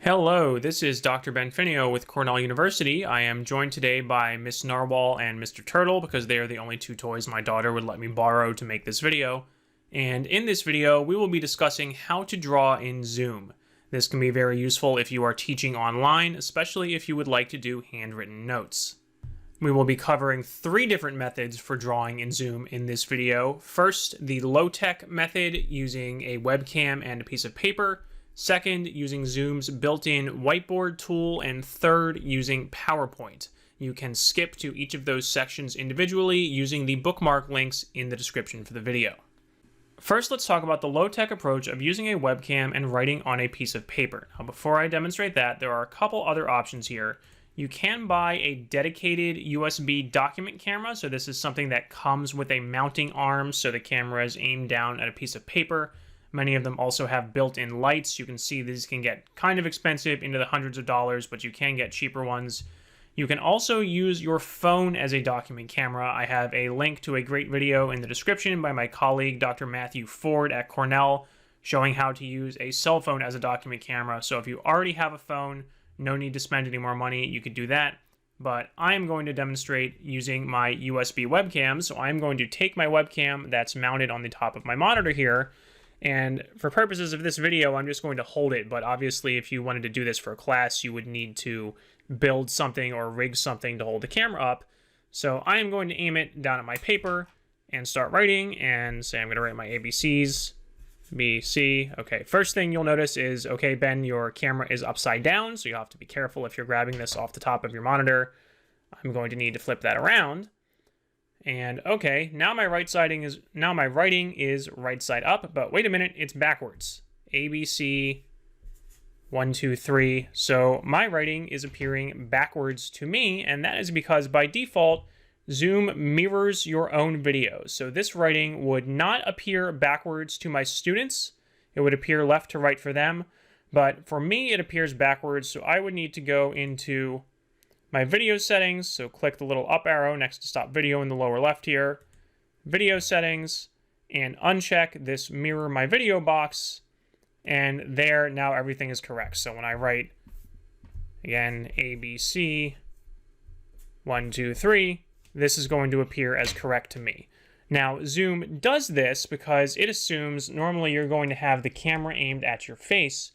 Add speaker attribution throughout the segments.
Speaker 1: Hello, this is Dr. Benfinio with Cornell University. I am joined today by Miss Narwhal and Mr. Turtle because they are the only two toys my daughter would let me borrow to make this video. And in this video, we will be discussing how to draw in Zoom. This can be very useful if you are teaching online, especially if you would like to do handwritten notes. We will be covering three different methods for drawing in Zoom in this video. First, the low-tech method using a webcam and a piece of paper. Second, using Zoom's built-in whiteboard tool. And third, using PowerPoint. You can skip to each of those sections individually using the bookmark links in the description for the video. First, let's talk about the low-tech approach of using a webcam and writing on a piece of paper. Now, before I demonstrate that, there are a couple other options here. You can buy a dedicated USB document camera, so this is something that comes with a mounting arm, so the camera is aimed down at a piece of paper. Many of them also have built-in lights. You can see these can get kind of expensive, into the hundreds of dollars, but you can get cheaper ones. You can also use your phone as a document camera. I have a link to a great video in the description by my colleague, Dr. Matthew Ford at Cornell, showing how to use a cell phone as a document camera. So if you already have a phone, no need to spend any more money, you could do that. But I am going to demonstrate using my USB webcam. So I'm going to take my webcam that's mounted on the top of my monitor here, and for purposes of this video, I'm just going to hold it, but obviously if you wanted to do this for a class, you would need to build something or rig something to hold the camera up. So I am going to aim it down at my paper and start writing and say I'm going to write my ABCs, B, C. Okay, first thing you'll notice is, okay, Ben, your camera is upside down, so you have to be careful if you're grabbing this off the top of your monitor. I'm going to need to flip that around. And okay, now my writing is right side up, but wait a minute, it's backwards. A, B, C, 1, 2, 3. So my writing is appearing backwards to me, and that is because by default, Zoom mirrors your own video. So this writing would not appear backwards to my students. It would appear left to right for them, but for me, it appears backwards. So I would need to go into my video settings, so click the little up arrow next to stop video in the lower left here, video settings, and uncheck this mirror my video box, and there, now everything is correct. So when I write, again, A, B, C, 1, 2, 3, this is going to appear as correct to me. Now, Zoom does this because it assumes normally you're going to have the camera aimed at your face,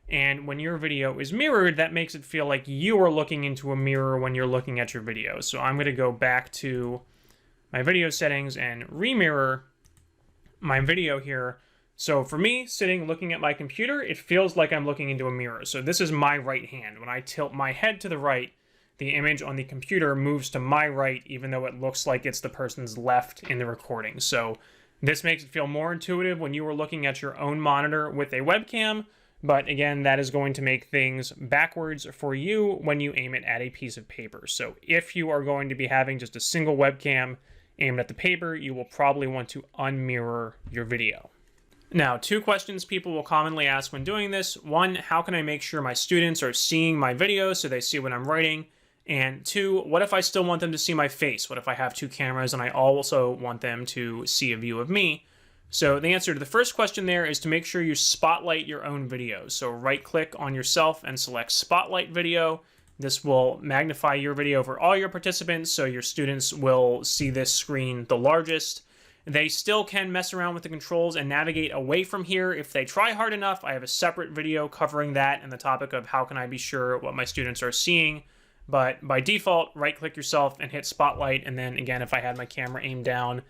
Speaker 1: and when your video is mirrored, that makes it feel like you are looking into a mirror when you're looking at your video. So I'm going to go back to my video settings and remirror my video here. So for me, sitting looking at my computer, it feels like I'm looking into a mirror. So this is my right hand. When I tilt my head to the right, the image on the computer moves to my right, even though it looks like it's the person's left in the recording. So this makes it feel more intuitive when you are looking at your own monitor with a webcam. But again, that is going to make things backwards for you when you aim it at a piece of paper. So if you are going to be having just a single webcam aimed at the paper, you will probably want to unmirror your video. Now, two questions people will commonly ask when doing this. One, how can I make sure my students are seeing my video so they see what I'm writing? And two, what if I still want them to see my face? What if I have two cameras and I also want them to see a view of me? So the answer to the first question there is to make sure you spotlight your own video. So right-click on yourself and select Spotlight Video. This will magnify your video for all your participants, so your students will see this screen the largest. They still can mess around with the controls and navigate away from here if they try hard enough. I have a separate video covering that and the topic of how can I be sure what my students are seeing. But by default, right-click yourself and hit Spotlight, and then again, if I had my camera aimed down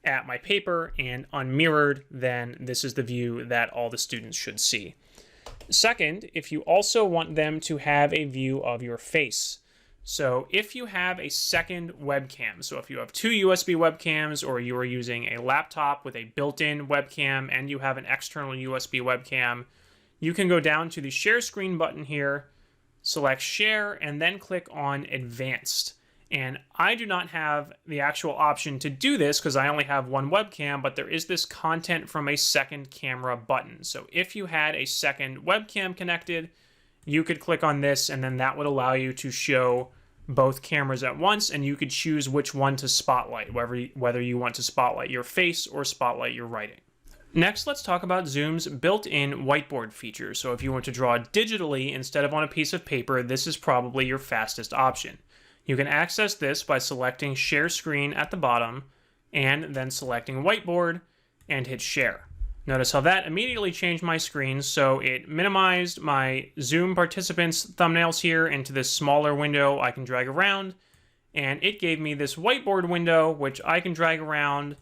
Speaker 1: at my paper and unmirrored, then this is the view that all the students should see. Second, if you also want them to have a view of your face. So if you have a second webcam, so if you have two USB webcams or you are using a laptop with a built-in webcam and you have an external USB webcam, you can go down to the share screen button here, select share, and then click on advanced. And I do not have the actual option to do this because I only have one webcam, but there is this content from a second camera button. So if you had a second webcam connected, you could click on this and then that would allow you to show both cameras at once, and you could choose which one to spotlight, whether you want to spotlight your face or spotlight your writing. Next, let's talk about Zoom's built-in whiteboard feature. So if you want to draw digitally instead of on a piece of paper, this is probably your fastest option. You can access this by selecting Share Screen at the bottom and then selecting Whiteboard and hit Share. Notice how that immediately changed my screen, so it minimized my Zoom participants' thumbnails here into this smaller window I can drag around, and it gave me this whiteboard window which I can drag around,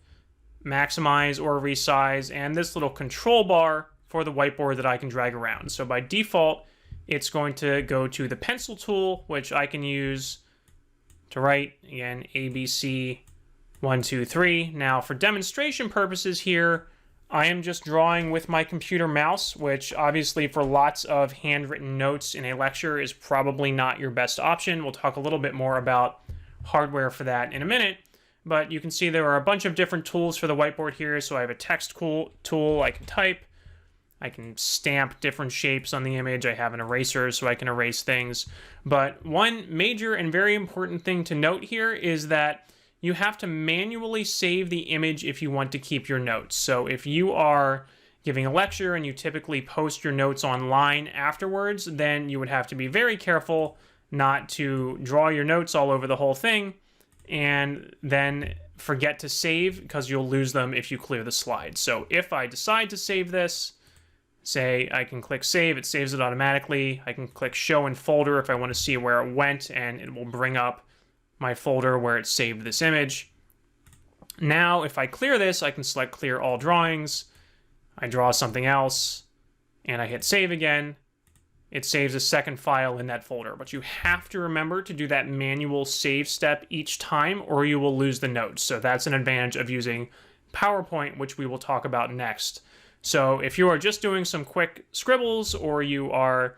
Speaker 1: maximize or resize, and this little control bar for the whiteboard that I can drag around. So by default, it's going to go to the pencil tool, which I can use to write, again, ABC 1, 2, 3. Now for demonstration purposes here, I am just drawing with my computer mouse, which obviously for lots of handwritten notes in a lecture is probably not your best option. We'll talk a little bit more about hardware for that in a minute, but you can see there are a bunch of different tools for the whiteboard here. So I have a text tool, I can type, I can stamp different shapes on the image, I have an eraser so I can erase things. But one major and very important thing to note here is that you have to manually save the image if you want to keep your notes. So if you are giving a lecture and you typically post your notes online afterwards, then you would have to be very careful not to draw your notes all over the whole thing and then forget to save, because you'll lose them if you clear the slide. So if I decide to save this, say I can click save, it saves it automatically. I can click show in folder if I want to see where it went, and it will bring up my folder where it saved this image. Now if I clear this, I can select clear all drawings, I draw something else, and I hit save again. It saves a second file in that folder, but you have to remember to do that manual save step each time or you will lose the notes. So that's an advantage of using PowerPoint, which we will talk about next. So if you are just doing some quick scribbles, or you are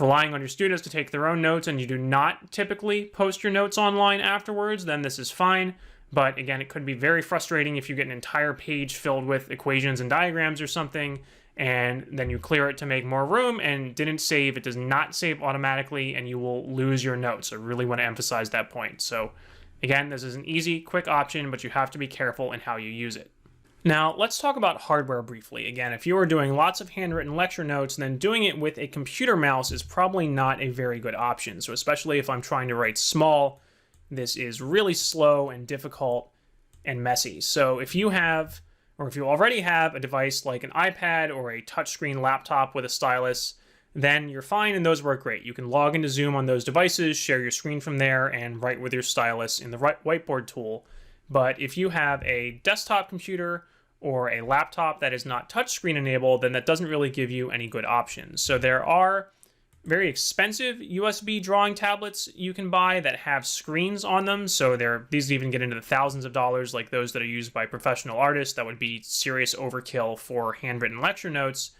Speaker 1: relying on your students to take their own notes and you do not typically post your notes online afterwards, then this is fine. But again, it could be very frustrating if you get an entire page filled with equations and diagrams or something, and then you clear it to make more room and didn't save. It does not save automatically and you will lose your notes. I really want to emphasize that point. So again, this is an easy, quick option, but you have to be careful in how you use it. Now, let's talk about hardware briefly. Again, if you are doing lots of handwritten lecture notes, then doing it with a computer mouse is probably not a very good option. So especially if I'm trying to write small, this is really slow and difficult and messy. So if you have, or if you already have a device like an iPad or a touchscreen laptop with a stylus, then you're fine and those work great. You can log into Zoom on those devices, share your screen from there, and write with your stylus in the whiteboard tool. But if you have a desktop computer or a laptop that is not touchscreen enabled, then that doesn't really give you any good options. So there are very expensive USB drawing tablets you can buy that have screens on them. So these even get into the thousands of dollars, like those that are used by professional artists. That would be serious overkill for handwritten lecture notes.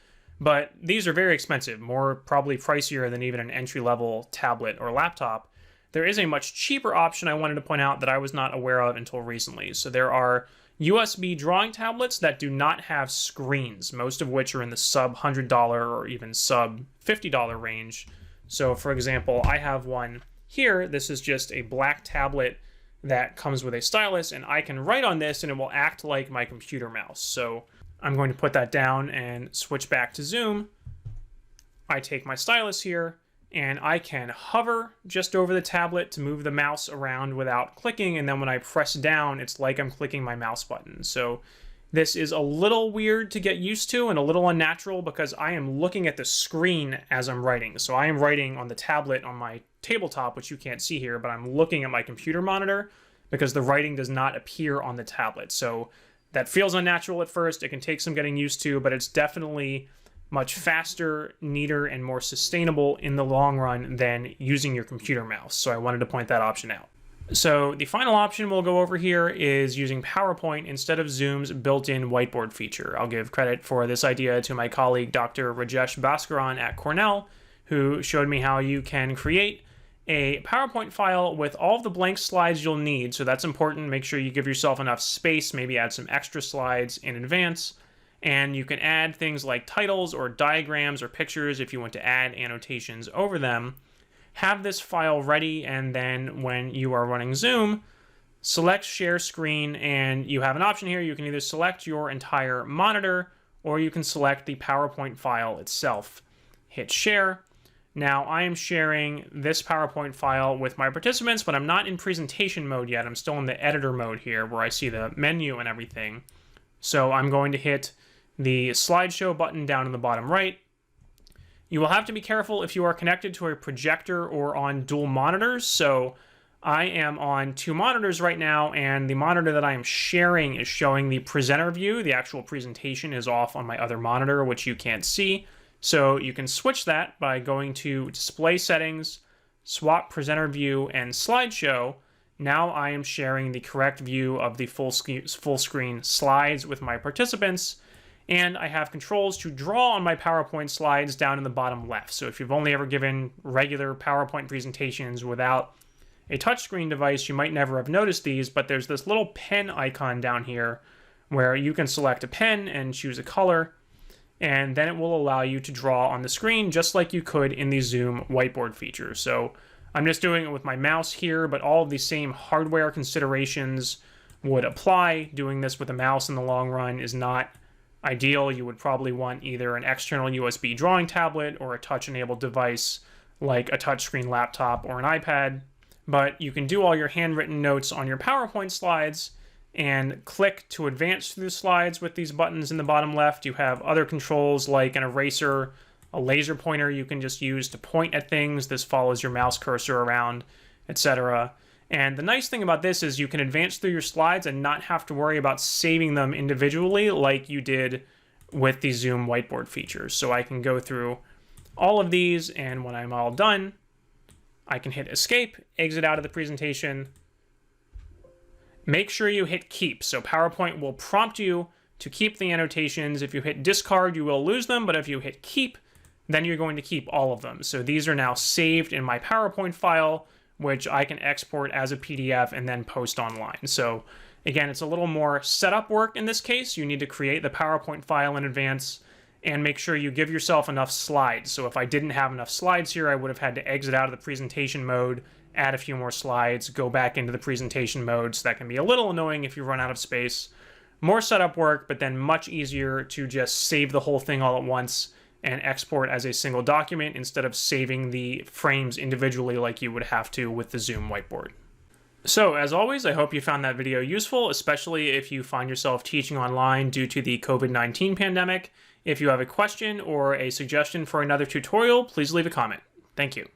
Speaker 1: But these are very expensive, more probably pricier than even an entry-level tablet or laptop. There is a much cheaper option I wanted to point out that I was not aware of until recently. So there are USB drawing tablets that do not have screens, most of which are in the sub $100 or even sub $50 range. So for example, I have one here. This is just a black tablet that comes with a stylus, and I can write on this and it will act like my computer mouse. So I'm going to put that down and switch back to Zoom. I take my stylus here, and I can hover just over the tablet to move the mouse around without clicking, and then when I press down, it's like I'm clicking my mouse button. So this is a little weird to get used to and a little unnatural because I am looking at the screen as I'm writing. So I am writing on the tablet on my tabletop, which you can't see here, but I'm looking at my computer monitor because the writing does not appear on the tablet. So that feels unnatural at first. It can take some getting used to, but it's definitely much faster, neater, and more sustainable in the long run than using your computer mouse. So I wanted to point that option out. So the final option we'll go over here is using PowerPoint instead of Zoom's built-in whiteboard feature. I'll give credit for this idea to my colleague, Dr. Rajesh Bhaskaran at Cornell, who showed me how you can create a PowerPoint file with all of the blank slides you'll need. So that's important. Make sure you give yourself enough space, maybe add some extra slides in advance. And you can add things like titles or diagrams or pictures if you want to add annotations over them. Have this file ready, and then when you are running Zoom, select share screen, and you have an option here. You can either select your entire monitor or you can select the PowerPoint file itself. Hit share. Now I am sharing this PowerPoint file with my participants, but I'm not in presentation mode yet. I'm still in the editor mode here where I see the menu and everything. So I'm going to hit the slideshow button down in the bottom right. You will have to be careful if you are connected to a projector or on dual monitors. So I am on 2 monitors right now, and the monitor that I am sharing is showing the presenter view. The actual presentation is off on my other monitor, which you can't see. So you can switch that by going to Display Settings, Swap Presenter View, and Slideshow. Now I am sharing the correct view of the full screen slides with my participants, and I have controls to draw on my PowerPoint slides down in the bottom left. So if you've only ever given regular PowerPoint presentations without a touchscreen device, you might never have noticed these, but there's this little pen icon down here where you can select a pen and choose a color, and then it will allow you to draw on the screen just like you could in the Zoom whiteboard feature. So I'm just doing it with my mouse here, but all of the same hardware considerations would apply. Doing this with a mouse in the long run is not ideal. You would probably want either an external USB drawing tablet or a touch-enabled device like a touchscreen laptop or an iPad. But you can do all your handwritten notes on your PowerPoint slides and click to advance through the slides with these buttons in the bottom left. You have other controls like an eraser, a laser pointer you can just use to point at things. This follows your mouse cursor around, etc. And the nice thing about this is you can advance through your slides and not have to worry about saving them individually like you did with the Zoom whiteboard features. So I can go through all of these, and when I'm all done, I can hit escape, exit out of the presentation. Make sure you hit keep. So PowerPoint will prompt you to keep the annotations. If you hit discard, you will lose them, but if you hit keep, then you're going to keep all of them. So these are now saved in my PowerPoint file, which I can export as a PDF and then post online. So again, it's a little more setup work in this case. You need to create the PowerPoint file in advance and make sure you give yourself enough slides. So if I didn't have enough slides here, I would have had to exit out of the presentation mode, add a few more slides, go back into the presentation mode. So that can be a little annoying if you run out of space. More setup work, but then much easier to just save the whole thing all at once and export as a single document instead of saving the frames individually like you would have to with the Zoom whiteboard. So as always, I hope you found that video useful, especially if you find yourself teaching online due to the COVID-19 pandemic. If you have a question or a suggestion for another tutorial, please leave a comment. Thank you.